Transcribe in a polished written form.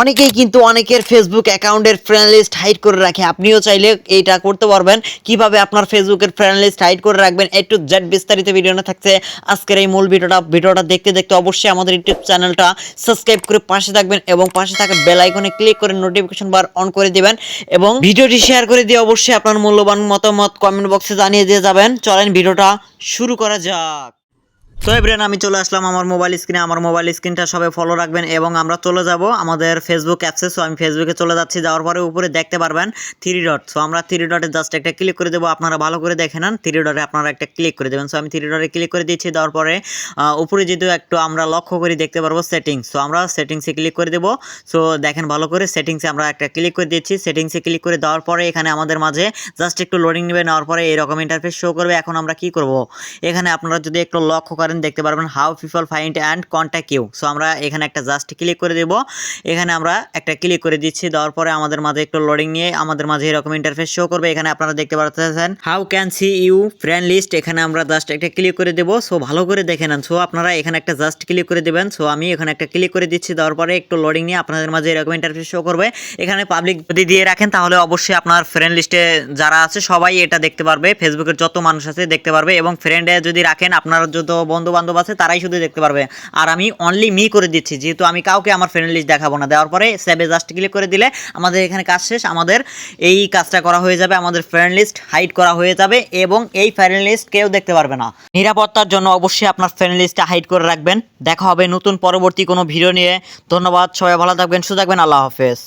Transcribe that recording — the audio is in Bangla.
অনেকেই কিন্তু অনেকের ফেসবুক অ্যাকাউন্টের ফ্রেন্ড লিস্ট হাইড করে রাখে। আপনিও চাইলে এইটা করতে পারবেন। কিভাবে আপনার ফেসবুকের ফ্রেন্ড লিস্ট হাইড করে রাখবেন A to Z বিস্তারিত ভিডিওতে থাকছে আজকের এই মূল ভিডিওটা দেখতে দেখতে অবশ্যই আমাদের ইউটিউব চ্যানেলটা সাবস্ক্রাইব করে পাশে থাকবেন এবং পাশে থাকা বেল আইকনে ক্লিক করে নোটিফিকেশন বার অন করে দিবেন এবং ভিডিওটি শেয়ার করে দিয়ে অবশ্যই আপনার মূল্যবান মতামত কমেন্ট বক্সে জানিয়ে দিয়ে যাবেন। চলেন ভিডিওটা শুরু করা যাক। তো এভরিওয়ান, আমি চলে আসলাম আমার মোবাইল স্ক্রিনটা সবাই ফলো রাখবেন এবং আমরা চলে যাব আমাদের ফেসবুক অ্যাপসে। সো আমি ফেসবুকে চলে যাচ্ছি, যাওয়ার পরে উপরে দেখতে পারবেন থ্রি ডট। সো আমরা থ্রি ডটে জাস্ট একটা ক্লিক করে দেবো। আপনারা ভালো করে দেখে নেন, থ্রি ডটে আপনারা একটা ক্লিক করে দেবেন। সো আমি থ্রি ডটে ক্লিক করে দিচ্ছি। দেওয়ার পরে উপরে যেহেতু একটু আমরা লক্ষ্য করে দেখতে পারবো সেটিংস। সো আমরা সেটিংসে ক্লিক করে দেবো। সো দেখেন ভালো করে, সেটিংসে আমরা একটা ক্লিক করে দিচ্ছি। সেটিংসে ক্লিক করে দেওয়ার পরে এখানে আমাদের মাঝে জাস্ট একটু লোডিং নেবে, নেওয়ার পরে এরকম ইন্টারফেস শো করবে। এখন আমরা কি করব, এখানে আপনারা যদি একটু লক্ষ্য করেন দেখতে পারবেন how people find and contact you. So আমরা এখানে একটা জাস্ট ক্লিক করে দেব। এখানে আমরা একটা ক্লিক করে দিচ্ছি। দেওয়ার পরে আমাদের মাঝে একটু লোডিং নিয়ে আমাদের মাঝে এরকম ইন্টারফেস শো করবে। এখানে আপনারা দেখতে পাচ্ছেন how can see you friend list. এখানে আমরা জাস্ট একটা ক্লিক করে দেব। সো ভালো করে দেখে নেন। সো আপনারা এখানে একটা জাস্ট ক্লিক করে দেবেন। সো আমি এখানে একটা ক্লিক করে দিচ্ছি। দেওয়ার পরে একটু লোডিং নিয়ে আপনাদের মাঝে এরকম ইন্টারফেস শো করবে। এখানে পাবলিক যদি দিয়ে রাখেন তাহলে অবশ্যই আপনার ফ্রেন্ড লিস্টে যারা আছে সবাই এটা দেখতে পারবে, ফেসবুকের যত মানুষ আছে দেখতে পারবে এবং ফ্রেন্ডে যদি রাখেন আপনার যত বন্ধু বান্ধব আছে তারাই শুধু দেখতে পারবে। আর আমি অনলি মি করে দিচ্ছি, যেহেতু আমি কাউকে আমার ফ্রেন্ড লিস্ট দেখাবো না। দেওয়ার পরে সেভে জাস্ট ক্লিক করে দিলে আমাদের এখানে কাজ শেষ। আমাদের এই কাজটা করা হয়ে যাবে, আমাদের ফ্রেন্ড লিস্ট হাইড করা হয়ে যাবে এবং এই ফ্রেন্ড লিস্ট কেউ দেখতে পারবে না। নিরাপত্তার জন্য অবশ্যই আপনার ফ্রেন্ড লিস্টটা হাইড করে রাখবেন। দেখা হবে নতুন পরবর্তী কোনো ভিডিও নিয়ে। ধন্যবাদ, সবাই ভালো থাকবেন, সুস্থ থাকবেন, আল্লাহ হাফেজ।